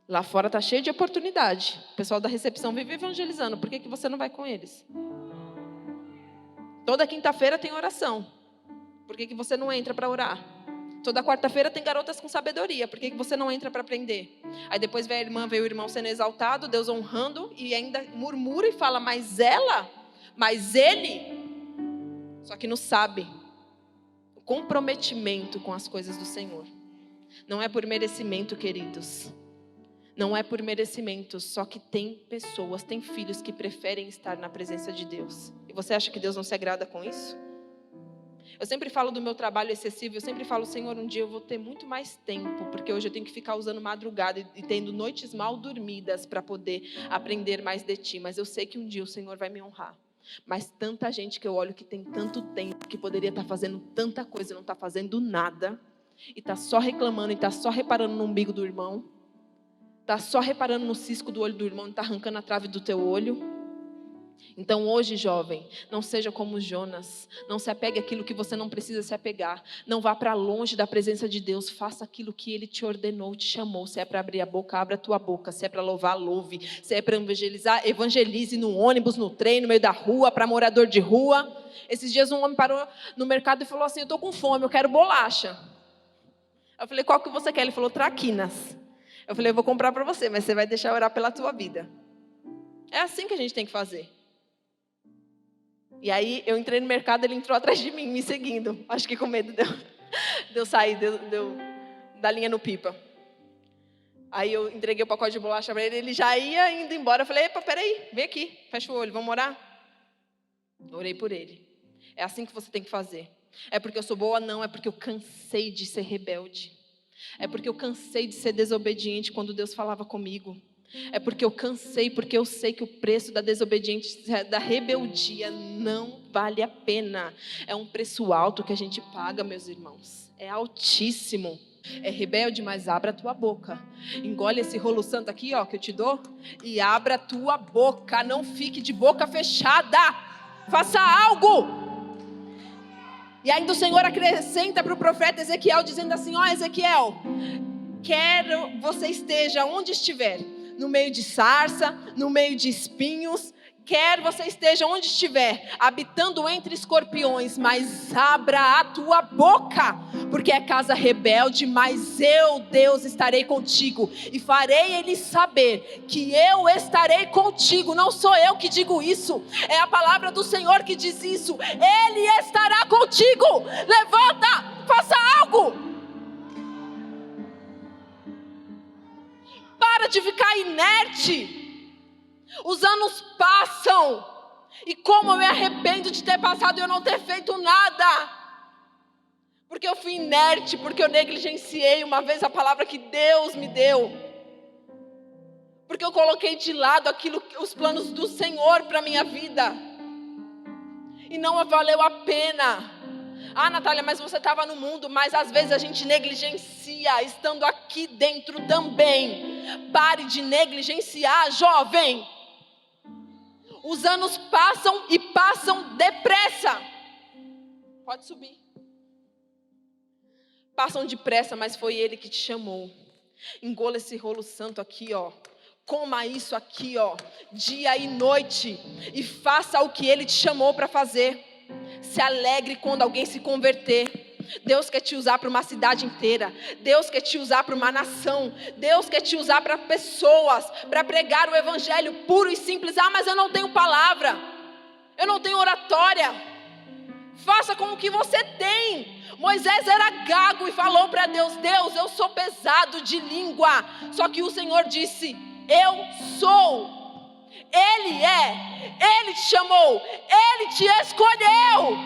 A: Lá fora está cheio de oportunidade. O pessoal da recepção vive evangelizando. Por que você não vai com eles? Toda quinta-feira tem oração. Por que você não entra para orar? Toda quarta-feira tem garotas com sabedoria. Por que você não entra para aprender? Aí depois vê a irmã, vê o irmão sendo exaltado, Deus honrando, e ainda murmura e fala: mas ela, mas ele. Só que não sabe o comprometimento com as coisas do Senhor. Não é por merecimento, queridos. Não é por merecimento, só que tem pessoas, tem filhos que preferem estar na presença de Deus. E você acha que Deus não se agrada com isso? Eu sempre falo do meu trabalho excessivo, eu sempre falo: Senhor, um dia eu vou ter muito mais tempo, porque hoje eu tenho que ficar usando madrugada e tendo noites mal dormidas para poder aprender mais de Ti. Mas eu sei que um dia o Senhor vai me honrar. Mas tanta gente que eu olho que tem tanto tempo, que poderia estar fazendo tanta coisa e não está fazendo nada, e está só reclamando, e está só reparando no umbigo do irmão, está só reparando no cisco do olho do irmão, está arrancando a trave do teu olho. Então hoje, jovem, não seja como Jonas. Não se apegue àquilo que você não precisa se apegar. Não vá para longe da presença de Deus. Faça aquilo que Ele te ordenou, te chamou. Se é para abrir a boca, abra a tua boca. Se é para louvar, louve. Se é para evangelizar, evangelize no ônibus, no trem, no meio da rua, para morador de rua. Esses dias um homem parou no mercado e falou assim: eu estou com fome, eu quero bolacha. Eu falei: qual que você quer? Ele falou: traquinas. Eu falei: eu vou comprar para você, mas você vai deixar eu orar pela tua vida. É assim que a gente tem que fazer. E aí eu entrei no mercado, ele entrou atrás de mim, me seguindo. Acho que com medo de eu sair da linha no pipa. Aí eu entreguei o pacote de bolacha para ele, ele já ia indo embora. Eu falei: epa, peraí, vem aqui, fecha o olho, vamos orar? Orei por ele. É assim que você tem que fazer. É porque eu sou boa? Não, é porque eu cansei de ser rebelde. É porque eu cansei de ser desobediente quando Deus falava comigo. É porque eu cansei, porque eu sei que o preço da desobediência, da rebeldia não vale a pena. É um preço alto que a gente paga, meus irmãos. É altíssimo. É rebelde, mas abra a tua boca. Engole esse rolo santo aqui, ó, que eu te dou, e abra a tua boca. Não fique de boca fechada. Faça algo. E ainda o Senhor acrescenta para o profeta Ezequiel, dizendo assim: ó, Ezequiel, quero você esteja onde estiver, no meio de sarça, no meio de espinhos, quer você esteja onde estiver, habitando entre escorpiões, mas abra a tua boca, porque é casa rebelde, mas eu, Deus, estarei contigo, e farei eles saber que eu estarei contigo. Não sou eu que digo isso, é a palavra do Senhor que diz isso. Ele estará contigo. Levanta, faça algo. Para de ficar inerte. Os anos passam, e como eu me arrependo de ter passado e eu não ter feito nada, porque eu fui inerte, porque eu negligenciei uma vez a palavra que Deus me deu, porque eu coloquei de lado os planos do Senhor para a minha vida, e não valeu a pena. Ah, Natália, mas você estava no mundo, mas às vezes a gente negligencia, estando aqui dentro também. Pare de negligenciar, jovem. Os anos passam e passam depressa. Pode subir. Passam depressa, mas foi Ele que te chamou. Engola esse rolo santo aqui, ó. Coma isso aqui, ó, dia e noite. E faça o que Ele te chamou para fazer. Se alegre quando alguém se converter. Deus quer te usar para uma cidade inteira. Deus quer te usar para uma nação. Deus quer te usar para pessoas, para pregar o evangelho puro e simples. Ah, mas eu não tenho palavra, eu não tenho oratória. Faça com o que você tem. Moisés era gago e falou para Deus: Deus, eu sou pesado de língua. Só que o Senhor disse: eu sou. Ele é, Ele te chamou, Ele te escolheu.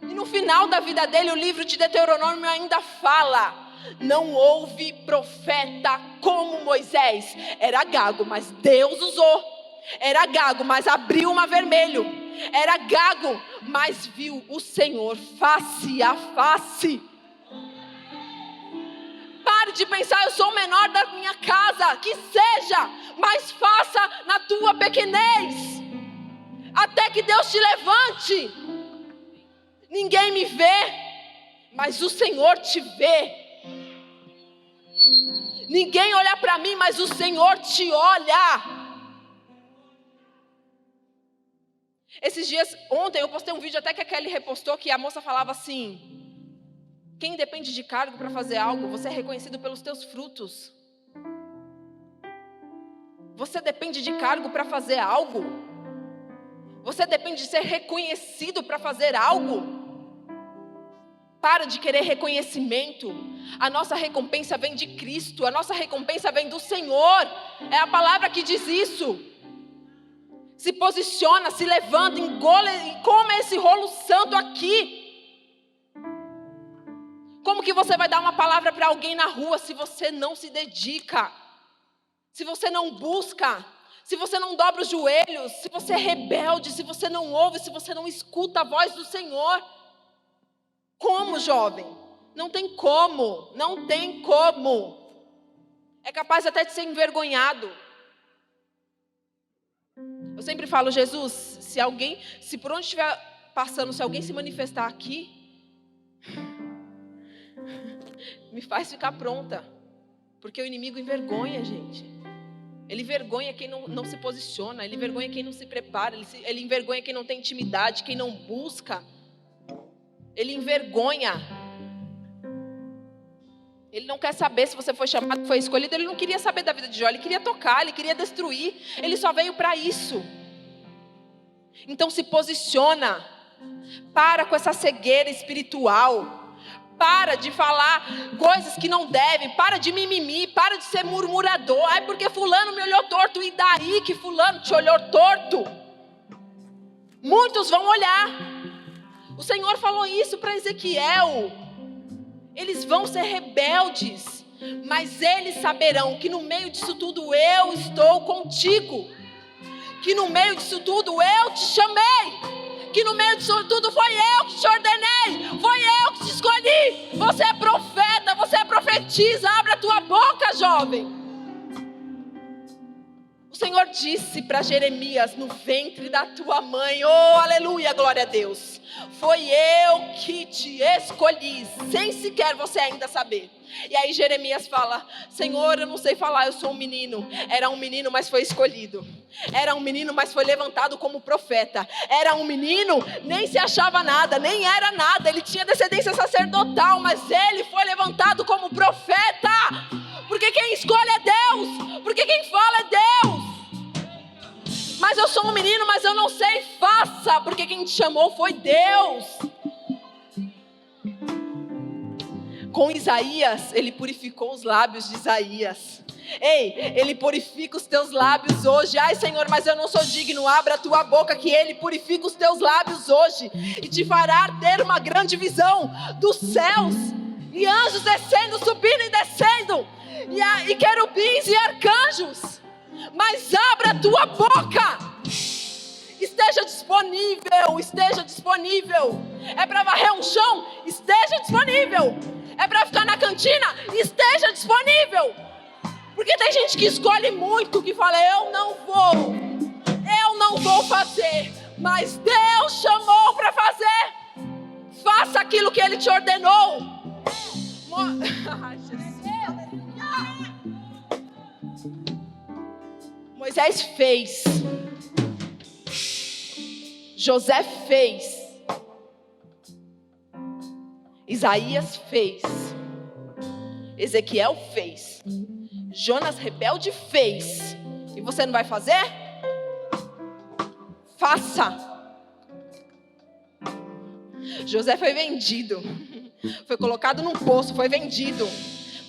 A: E no final da vida dele, o livro de Deuteronômio ainda fala: não houve profeta como Moisés. Era gago, mas Deus usou. Era gago, mas abriu o mar vermelho. Era gago, mas viu o Senhor face a face. Pare de pensar: eu sou o menor da minha casa. Que seja, mas faça na tua pequenez, até que Deus te levante. Ninguém me vê, mas o Senhor te vê. Ninguém olha para mim, mas o Senhor te olha. Esses dias, ontem eu postei um vídeo até que a Kelly repostou, que a moça falava assim: quem depende de cargo para fazer algo, você é reconhecido pelos teus frutos. Você depende de cargo para fazer algo? Você depende de ser reconhecido para fazer algo? Para de querer reconhecimento. A nossa recompensa vem de Cristo, a nossa recompensa vem do Senhor. É a palavra que diz isso. Se posiciona, se levanta, engola e come esse rolo santo aqui. Como que você vai dar uma palavra para alguém na rua se você não se dedica? Se você não busca? Se você não dobra os joelhos? Se você é rebelde? Se você não ouve? Se você não escuta a voz do Senhor? Como, jovem? Não tem como. Não tem como. É capaz até de ser envergonhado. Eu sempre falo: Jesus, se por onde estiver passando, se alguém se manifestar aqui, me faz ficar pronta, porque o inimigo envergonha, gente. Ele envergonha quem não se posiciona, ele envergonha quem não se prepara, ele envergonha quem não tem intimidade, quem não busca. Ele envergonha. Ele não quer saber se você foi chamado, foi escolhido. Ele não queria saber da vida de Jó, ele queria tocar, ele queria destruir. Ele só veio para isso. Então se posiciona. Para com essa cegueira espiritual. Para de falar coisas que não devem. Para de mimimi, para de ser murmurador. Ai, porque fulano me olhou torto. E daí que fulano te olhou torto? Muitos vão olhar. O Senhor falou isso para Ezequiel. Eles vão ser rebeldes, mas eles saberão que no meio disso tudo eu estou contigo. Que no meio disso tudo eu te chamei. que no meio disso tudo foi eu que te ordenei, foi eu que te escolhi. Você é profeta, você profetiza, abre a tua boca, jovem. O Senhor disse para Jeremias: no ventre da tua mãe, oh aleluia, glória a Deus, foi eu que te escolhi, sem sequer você ainda saber. E aí Jeremias fala: Senhor, eu não sei falar, eu sou um menino. Era um menino, mas foi escolhido. Era um menino, mas foi levantado como profeta. Era um menino, nem se achava nada, nem era nada. Ele tinha descendência sacerdotal, mas ele foi levantado como profeta. Porque quem escolhe é Deus, porque quem fala é Deus. Mas eu sou um menino, mas eu não sei, faça, porque quem te chamou foi Deus. Com Isaías, ele purificou os lábios de Isaías. Ei, ele purifica os teus lábios hoje. Ai, Senhor, mas eu não sou digno. Abra a tua boca que ele purifica os teus lábios hoje e te fará ter uma grande visão dos céus, e anjos descendo, subindo e descendo, e querubins e arcanjos. Mas abra a tua boca. Esteja disponível, esteja disponível. É para varrer um chão? Esteja disponível. É para ficar na cantina? Esteja disponível. Porque tem gente que escolhe muito, que fala: eu não vou fazer. Mas Deus chamou para fazer. Faça aquilo que Ele te ordenou. Moisés fez. José fez. Isaías fez. Ezequiel fez. Jonas rebelde fez. E você não vai fazer? Faça. José foi vendido. Foi colocado num poço, foi vendido.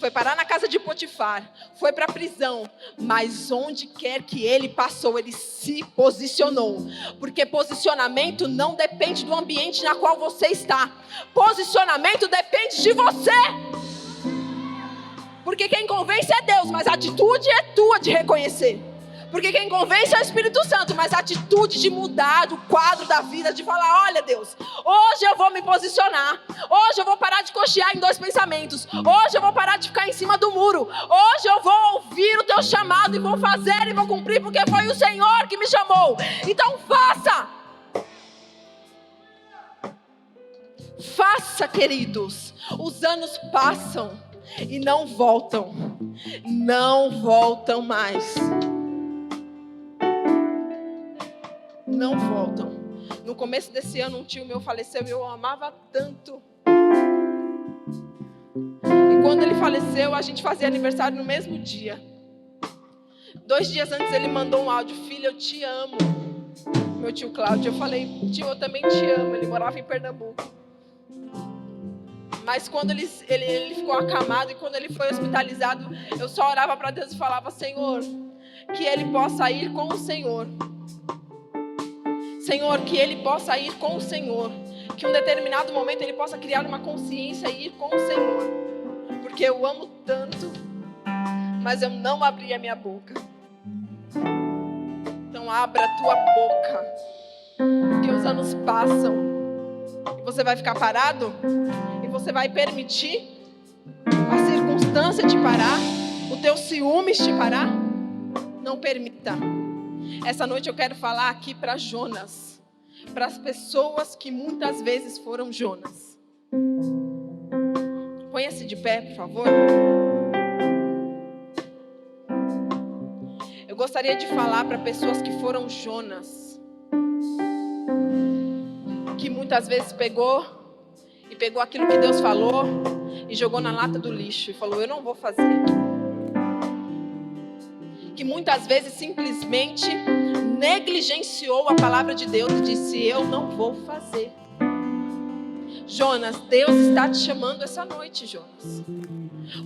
A: Foi parar na casa de Potifar, foi para a prisão, mas onde quer que ele passou, ele se posicionou, porque posicionamento não depende do ambiente na qual você está, posicionamento depende de você, porque quem convence é Deus, mas a atitude é tua de reconhecer. Porque quem convence é o Espírito Santo, mas a atitude de mudar o quadro da vida, de falar: olha Deus, hoje eu vou me posicionar, hoje eu vou parar de cochear em dois pensamentos, hoje eu vou parar de ficar em cima do muro, hoje eu vou ouvir o teu chamado e vou fazer e vou cumprir, porque foi o Senhor que me chamou. Então faça! Faça, queridos. Os anos passam e não voltam mais. Não voltam. No começo desse ano, um tio meu faleceu e eu amava tanto. E quando ele faleceu, a gente fazia aniversário no mesmo dia. 2 dias antes ele mandou um áudio: filho, eu te amo. Meu tio Cláudio. Eu falei: tio, eu também te amo. Ele morava em Pernambuco. Mas quando ele ficou acamado e quando ele foi hospitalizado, eu só orava para Deus e falava: Senhor, que ele possa ir com o Senhor. Senhor, que ele possa ir com o Senhor. Que em um determinado momento ele possa criar uma consciência e ir com o Senhor. Porque eu amo tanto, mas eu não abri a minha boca. Então abra a tua boca. Porque os anos passam. E você vai ficar parado? E você vai permitir a circunstância te parar? O teu ciúmes te parar? Não permita. Essa noite eu quero falar aqui para Jonas, para as pessoas que muitas vezes foram Jonas. Ponha-se de pé, por favor. Eu gostaria de falar para pessoas que foram Jonas, que muitas vezes pegou aquilo que Deus falou e jogou na lata do lixo e falou: eu não vou fazer. Que muitas vezes simplesmente negligenciou a palavra de Deus e disse: eu não vou fazer. Jonas, Deus está te chamando essa noite, Jonas.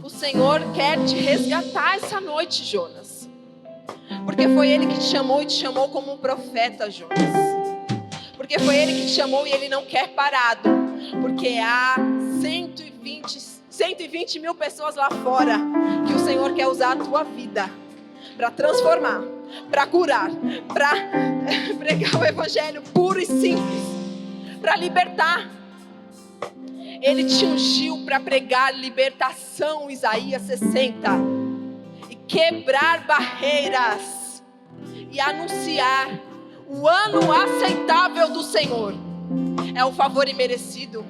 A: O Senhor quer te resgatar essa noite, Jonas. Porque foi Ele que te chamou e te chamou como um profeta, Jonas. Porque foi Ele que te chamou e Ele não quer parado. Porque há 120 mil pessoas lá fora que o Senhor quer usar a tua vida para transformar, para curar, para pregar o evangelho puro e simples. para libertar. Ele te ungiu para pregar libertação, Isaías 60. E quebrar barreiras. E anunciar o ano aceitável do Senhor. É o favor imerecido.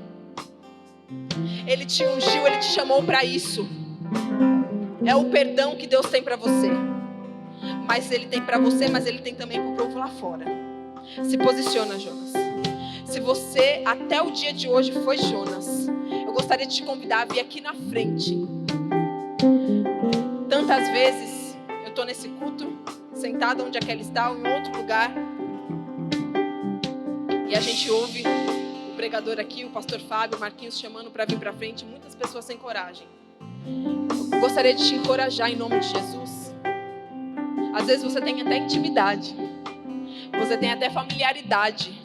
A: Ele te ungiu, Ele te chamou para isso. É o perdão que Deus tem para você. Mas Ele tem para você, mas Ele tem também para o povo lá fora. Se posiciona, Jonas. Se você até o dia de hoje foi Jonas, eu gostaria de te convidar a vir aqui na frente. Tantas vezes eu estou nesse culto, sentada onde a Kelly está, ou em outro lugar, e a gente ouve o pregador aqui, o pastor Fábio, o Marquinhos chamando para vir para frente, muitas pessoas sem coragem. Eu gostaria de te encorajar em nome de Jesus. Às vezes você tem até intimidade, você tem até familiaridade,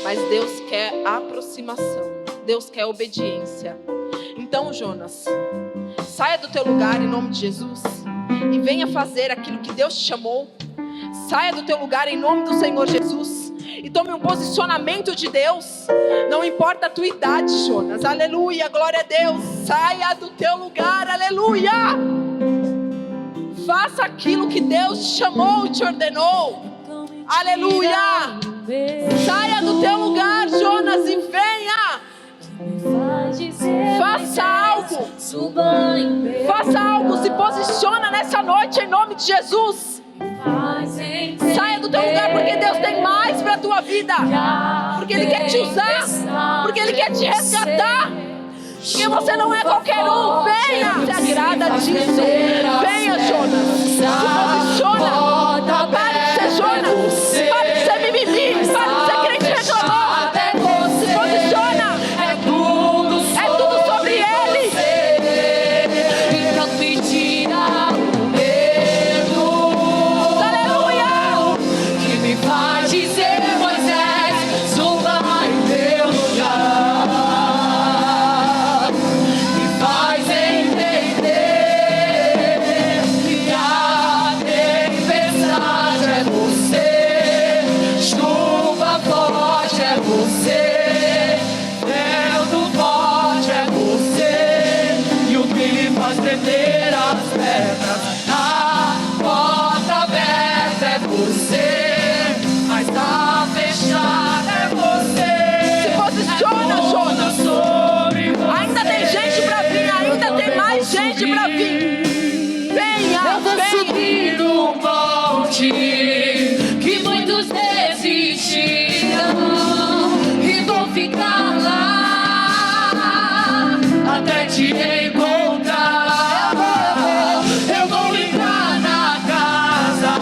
A: mas Deus quer aproximação, Deus quer obediência. Então, Jonas, saia do teu lugar em nome de Jesus e venha fazer aquilo que Deus te chamou. Saia do teu lugar em nome do Senhor Jesus e tome um posicionamento de Deus. Não importa a tua idade, Jonas, aleluia, glória a Deus. Saia do teu lugar, aleluia. Faça aquilo que Deus te chamou e te ordenou, aleluia. Saia do teu lugar, Jonas, e venha. Faça algo. Faça algo, se posiciona nessa noite em nome de Jesus. Saia do teu lugar, porque Deus tem mais para a tua vida. Porque Ele quer te usar, porque Ele quer te resgatar. Porque você não é qualquer um. Venha, se agrada disso. Venha, Jonas, se posiciona. Pare de ser Jonas, pare de ser mimimi, pare de ser crente reclamão. Se posiciona. É tudo sobre Ele. Aleluia.
B: Que me faz dizer, Moisés, suba em teu lugar. Me faz entender que a tempestade é você, chuva forte é você, vento forte é você, e o que me faz tremer as pernas, a porta aberta é você, mas tá fechada é você.
A: Se posiciona, Jonas. Ainda tem gente para vir, ainda tem mais gente para vir. Venha,
B: Eu vou
A: venha.
B: subir um monte que muitos desistiram e vou ficar lá até te encontrar. Eu vou entrar na casa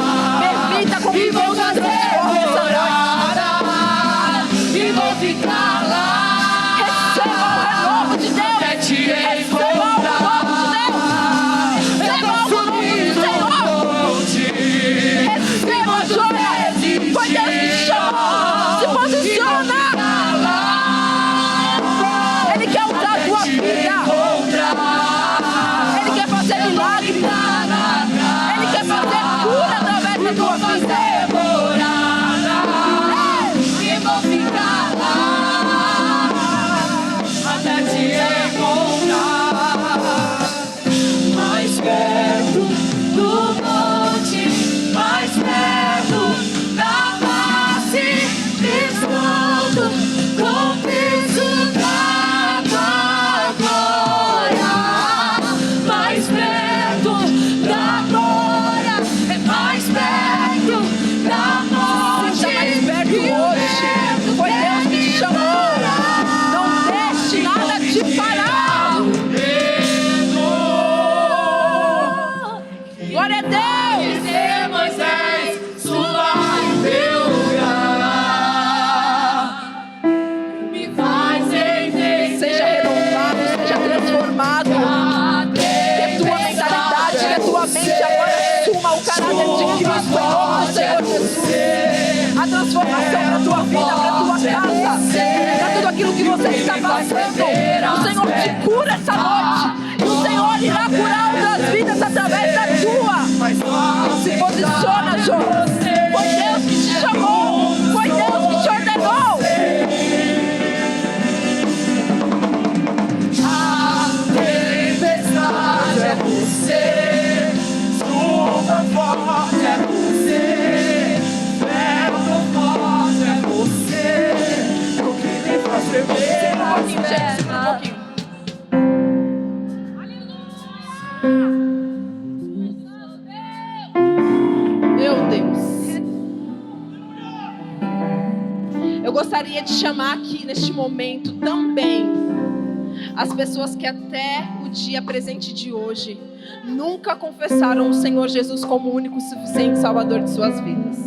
A: Permita com que
B: e vou
A: Deus te
B: fazer
A: transforme essa noite.
B: morada e vou ficar lá
A: Receba o renovo de Deus.
B: até te
A: Receba o
B: encontrar.
A: renovo de Deus. Receba o renovo do Senhor. Receba, Jonas. Foi Deus que te chamou. Se posiciona. Ele quer usar a tua vida. Ele quer fazer milagre. Ele quer fazer cura através da tua vida.
B: E vou ficar lá até te encontrar. Mais perto do monte, mais perto da face, descalço com o peso da tua glória. Mais perto da glória, é mais perto da morte.
A: Seja mais perto hoje. Foi Deus que te chamou. Não deixe nada te parar. Glória a Deus.
B: Dizer, Moisés, suba em teu lugar. Me faz entender.
A: Seja renovado, seja transformado. Que tua mentalidade, que a tua mente agora assuma o caráter de Cristo em nome do Senhor Jesus. A transformação para a tua vida, para a tua casa, para tudo aquilo que você está passando. O Senhor te cura essa noite. E o Senhor irá curar outras vidas através da tua. Se posiciona, Jonas. Foi Deus que te chamou. Foi Deus que te ordenou. gostaria de chamar aqui neste momento também as pessoas que até o dia presente de hoje nunca confessaram o Senhor Jesus como o único e suficiente Salvador de suas vidas.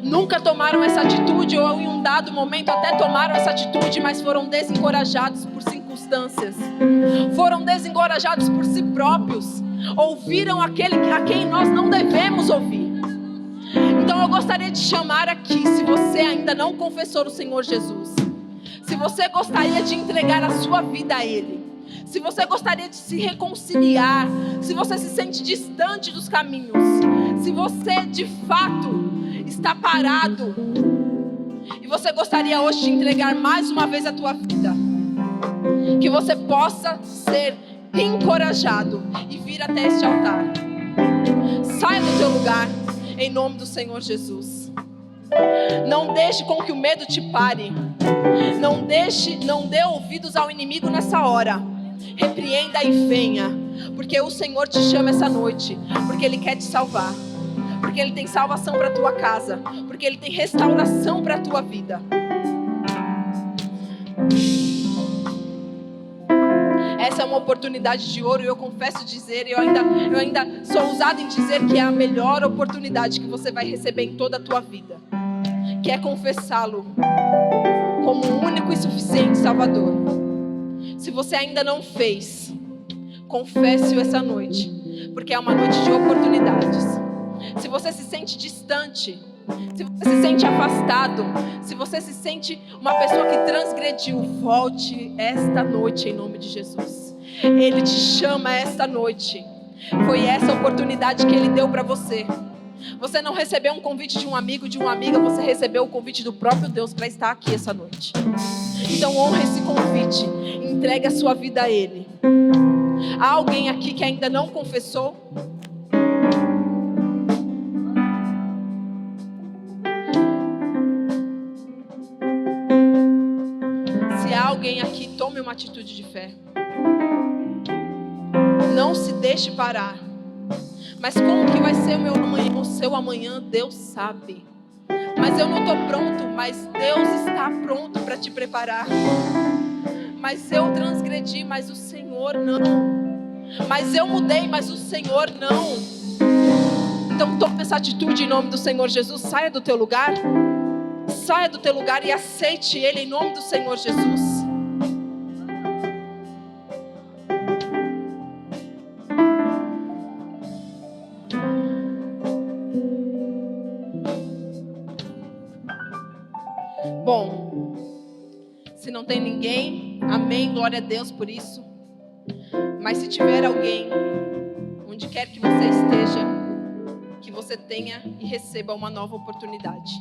A: Nunca tomaram essa atitude, ou em um dado momento até tomaram essa atitude, mas foram desencorajados por circunstâncias. Foram desencorajados por si próprios. Ouviram aquele a quem nós não devemos ouvir. Então eu gostaria de chamar aqui, se você ainda não confessou o Senhor Jesus, se você gostaria de entregar a sua vida a Ele, se você gostaria de se reconciliar, se você se sente distante dos caminhos, se você de fato está parado e você gostaria hoje de entregar mais uma vez a tua vida, que você possa ser encorajado e vir até este altar. Saia do teu lugar em nome do Senhor Jesus. Não deixe com que o medo te pare. Não dê ouvidos ao inimigo nessa hora. Repreenda e venha, porque o Senhor te chama essa noite, porque Ele quer te salvar, porque Ele tem salvação para a tua casa, porque Ele tem restauração para a tua vida. Essa é uma oportunidade de ouro, e eu confesso dizer, eu ainda sou ousada em dizer que é a melhor oportunidade que você vai receber em toda a tua vida, que é confessá-lo como o único e suficiente Salvador. Se você ainda não fez, confesse-o essa noite, porque é uma noite de oportunidades. Se você se sente distante, se você se sente afastado, se você se sente uma pessoa que transgrediu, volte esta noite em nome de Jesus. Ele te chama esta noite. Foi essa oportunidade que Ele deu para você. Você não recebeu um convite de um amigo, de uma amiga, você recebeu o convite do próprio Deus para estar aqui essa noite. Então honre esse convite, entregue a sua vida a Ele. Há alguém aqui que ainda não confessou? Se há alguém aqui, tome uma atitude de fé. Não se deixe parar. Mas como que vai ser o meu amanhã, o seu amanhã, Deus sabe. Mas eu não estou pronto, mas Deus está pronto para te preparar. Mas eu transgredi, mas o Senhor não. Mas eu mudei, mas o Senhor não. Então tome essa atitude em nome do Senhor Jesus. Saia do teu lugar. Saia do teu lugar e aceite Ele em nome do Senhor Jesus. Bom, se não tem ninguém, amém, glória a Deus por isso. Mas se tiver alguém, onde quer que você esteja, que você tenha e receba uma nova oportunidade.